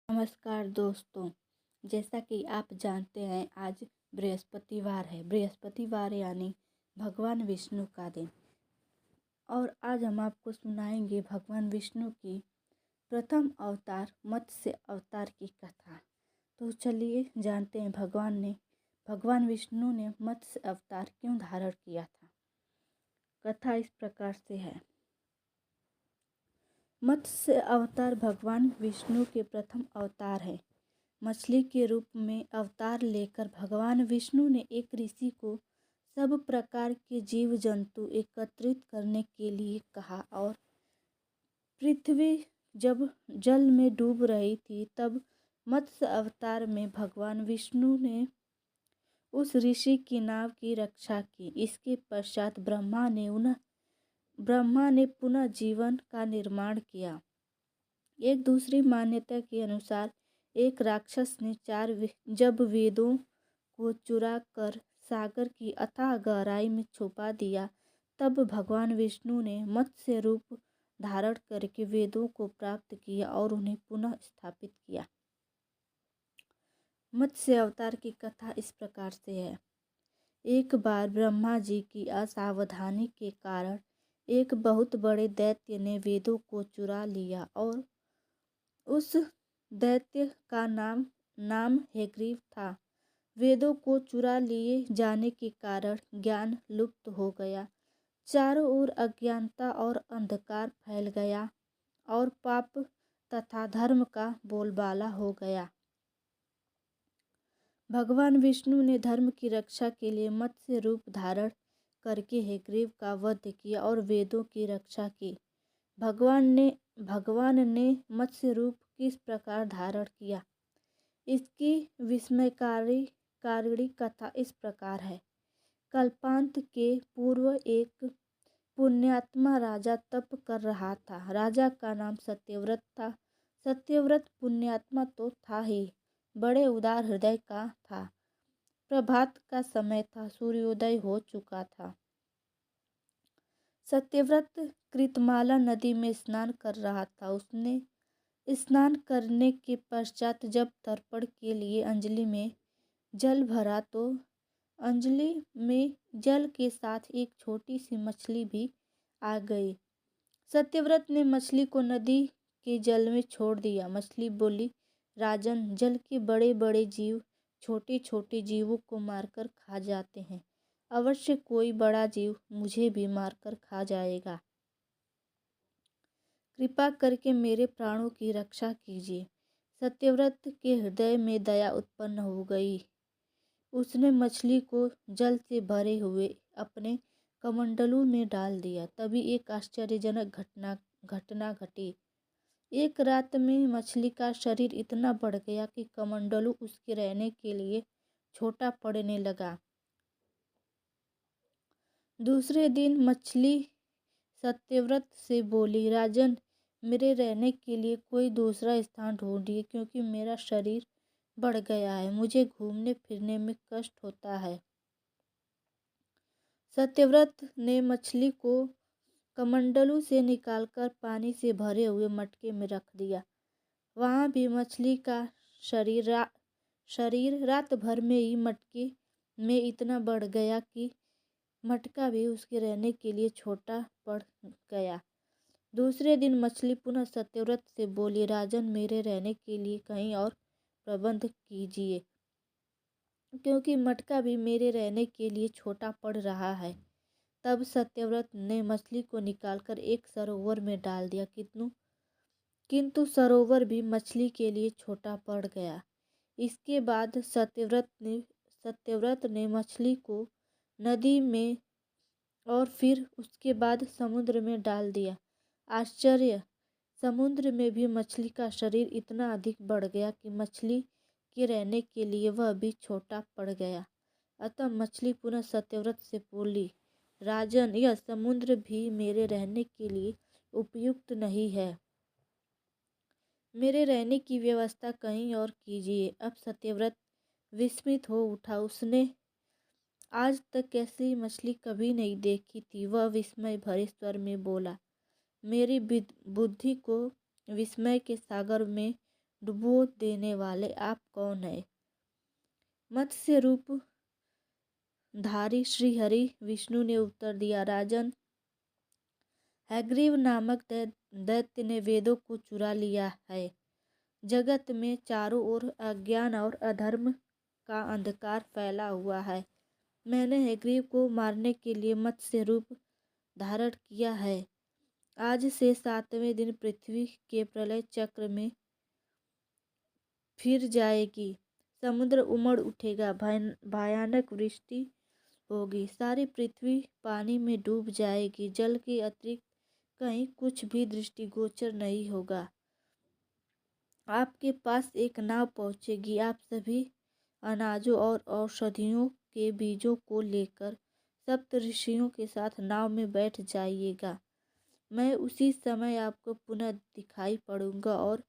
नमस्कार दोस्तों। जैसा कि आप जानते हैं आज बृहस्पतिवार है। बृहस्पतिवार यानी भगवान विष्णु का दिन। और आज हम आपको सुनाएंगे भगवान विष्णु की प्रथम अवतार मत्स्य अवतार की कथा। तो चलिए जानते हैं भगवान विष्णु ने मत्स्य अवतार क्यों धारण किया था। कथा इस प्रकार से है। मत्स्य अवतार भगवान विष्णु के प्रथम अवतार है। मछली के रूप में अवतार लेकर भगवान विष्णु ने एक ऋषि को सब प्रकार के जीव जंतु एकत्रित करने के लिए कहा और पृथ्वी जब जल में डूब रही थी तब मत्स्य अवतार में भगवान विष्णु ने उस ऋषि की नाव की रक्षा की। इसके पश्चात ब्रह्मा ने पुनः जीवन का निर्माण किया। एक दूसरी मान्यता के अनुसार एक राक्षस ने जब वेदों को चुरा कर सागर की अथाह गहराई में छुपा दिया तब भगवान विष्णु ने मत्स्य रूप धारण करके वेदों को प्राप्त किया और उन्हें पुनः स्थापित किया। मत्स्य अवतार की कथा इस प्रकार से है। एक बार ब्रह्मा जी की असावधानी के कारण एक बहुत बड़े दैत्य ने वेदों को चुरा लिया और उस दैत्य का नाम हैग्रीव था। वेदों को चुरा लिए जाने के कारण ज्ञान लुप्त हो गया। चारों ओर अज्ञानता और अंधकार फैल गया और पाप तथा धर्म का बोलबाला हो गया। भगवान विष्णु ने धर्म की रक्षा के लिए मत्स्य रूप धारण करके हैग्रीव का वध किया और वेदों की रक्षा की। भगवान ने मत्स्य रूप किस प्रकार धारण किया, इसकी विस्मयकारी कथा इस प्रकार है। कल्पांत के पूर्व एक पुण्यात्मा राजा तप कर रहा था। राजा का नाम सत्यव्रत था। सत्यव्रत पुण्यात्मा तो था ही, बड़े उदार हृदय का था। प्रभात का समय था, सूर्योदय हो चुका था। सत्यव्रत कृतमाला नदी में स्नान कर रहा था। उसने स्नान करने के पश्चात जब तर्पण के लिए अंजलि में जल भरा तो अंजलि में जल के साथ एक छोटी सी मछली भी आ गई। सत्यव्रत ने मछली को नदी के जल में छोड़ दिया। मछली बोली, राजन, जल के बड़े बड़े जीव छोटे छोटे जीवों को मारकर खा जाते हैं। अवश्य कोई बड़ा जीव मुझे भी मारकर खा जाएगा। कृपा करके मेरे प्राणों की रक्षा कीजिए। सत्यव्रत के हृदय में दया उत्पन्न हो गई। उसने मछली को जल से भरे हुए अपने कमंडलू में डाल दिया। तभी एक आश्चर्यजनक घटना घटी। एक रात में मछली का शरीर इतना बढ़ गया कि कमंडलू उसके रहने के लिए छोटा पड़ने लगा। दूसरे दिन मछली सत्यव्रत से बोली, राजन, मेरे रहने के लिए कोई दूसरा स्थान ढूंढिए क्योंकि मेरा शरीर बढ़ गया है। मुझे घूमने फिरने में कष्ट होता है। सत्यव्रत ने मछली को कमंडलू से निकालकर पानी से भरे हुए मटके में रख दिया। वहाँ भी मछली का शरीर रात भर में ही मटके में इतना बढ़ गया कि मटका भी उसके रहने के लिए छोटा पड़ गया। दूसरे दिन मछली पुनः सत्यव्रत से बोली, राजन, मेरे रहने के लिए कहीं और प्रबंध कीजिए क्योंकि मटका भी मेरे रहने के लिए छोटा पड़ रहा है। तब सत्यव्रत ने मछली को निकालकर एक सरोवर में डाल दिया, किंतु सरोवर भी मछली के लिए छोटा पड़ गया। इसके बाद सत्यव्रत ने मछली को नदी में और फिर उसके बाद समुद्र में डाल दिया। आश्चर्य! समुद्र में भी मछली का शरीर इतना अधिक बढ़ गया कि मछली के रहने के लिए वह भी छोटा पड़ गया। अतः मछली पुनः सत्यव्रत से बोली, राजन, यह समुद्र भी मेरे रहने के लिए उपयुक्त नहीं है। मेरे रहने की व्यवस्था कहीं और कीजिए। अब सत्यव्रत विस्मित हो उठा। उसने आज तक ऐसी मछली कभी नहीं देखी थी। वह विस्मय भरे स्वर में बोला, मेरी बुद्धि को विस्मय के सागर में डुबो देने वाले आप कौन है? मत्स्य रूप धारी श्री हरि विष्णु ने उत्तर दिया, राजन, हैग्रीव नामक दैत्य ने वेदों को चुरा लिया है। जगत में चारों ओर अज्ञान और अधर्म का अंधकार फैला हुआ है। मैंने हैग्रीव को मारने के लिए मत्स्य रूप धारण किया है। आज से 7वें दिन पृथ्वी के प्रलय चक्र में फिर जाएगी। समुद्र उमड़ उठेगा, भयानक वृष्टि होगी, सारी पृथ्वी पानी में डूब जाएगी। जल के अतिरिक्त कहीं कुछ भी दृष्टिगोचर नहीं होगा। आपके पास एक नाव पहुंचेगी। आप सभी अनाजों और औषधियों के बीजों को लेकर सप्तऋषियों के साथ नाव में बैठ जाइएगा। मैं उसी समय आपको पुनः दिखाई पड़ूंगा और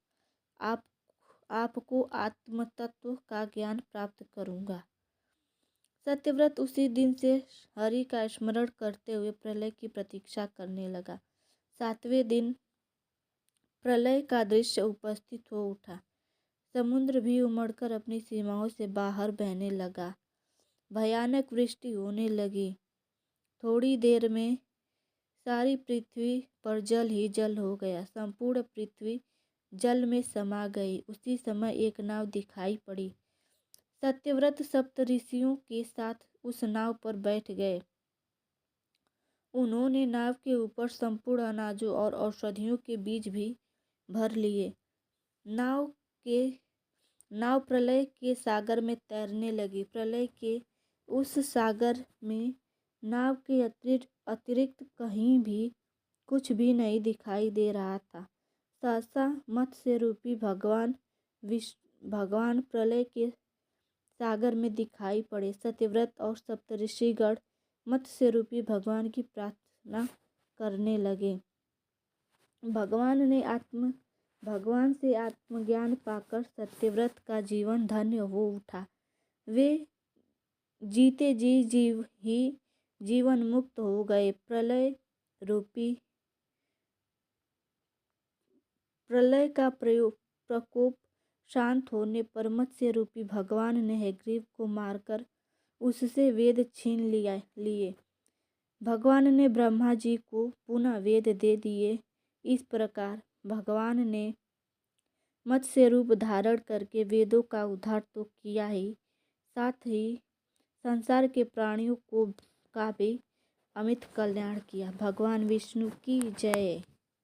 आपको आत्मतत्व का ज्ञान प्राप्त करूंगा। सत्यव्रत उसी दिन से हरि का स्मरण करते हुए प्रलय की प्रतीक्षा करने लगा। 7वें दिन प्रलय का दृश्य उपस्थित हो उठा। समुद्र भी उमड़कर अपनी सीमाओं से बाहर बहने लगा। भयानक वृष्टि होने लगी। थोड़ी देर में सारी पृथ्वी पर जल ही जल हो गया। संपूर्ण पृथ्वी जल में समा गई। उसी समय एक नाव दिखाई पड़ी। सत्यव्रत सप्तऋषियों के साथ उस नाव पर बैठ गए। उन्होंने नाव के ऊपर संपूर्ण अनाजों और औषधियों के बीज भी भर लिए। नाव प्रलय के सागर में तैरने लगी। प्रलय के उस सागर में नाव के अतिरिक्त कहीं भी कुछ भी नहीं दिखाई दे रहा था। सहसा मत्स्य रूपी भगवान प्रलय के सागर में दिखाई पड़े। सत्यव्रत और सप्तऋषिगण मत्स्य रूपी भगवान की प्रार्थना करने लगे। भगवान से आत्मज्ञान पाकर सत्यव्रत का जीवन धन्य हो उठा। वे जीते जी जीवन मुक्त हो गए। प्रलय का प्रकोप शांत होने पर मत्स्य रूपी भगवान ने हैग्रीव को मारकर उससे वेद छीन लिए। भगवान ने ब्रह्मा जी को पुनः वेद दे दिए। इस प्रकार भगवान ने मत्स्य रूप धारण करके वेदों का उद्धार तो किया ही, साथ ही संसार के प्राणियों का भी अमित कल्याण किया। भगवान विष्णु की जय।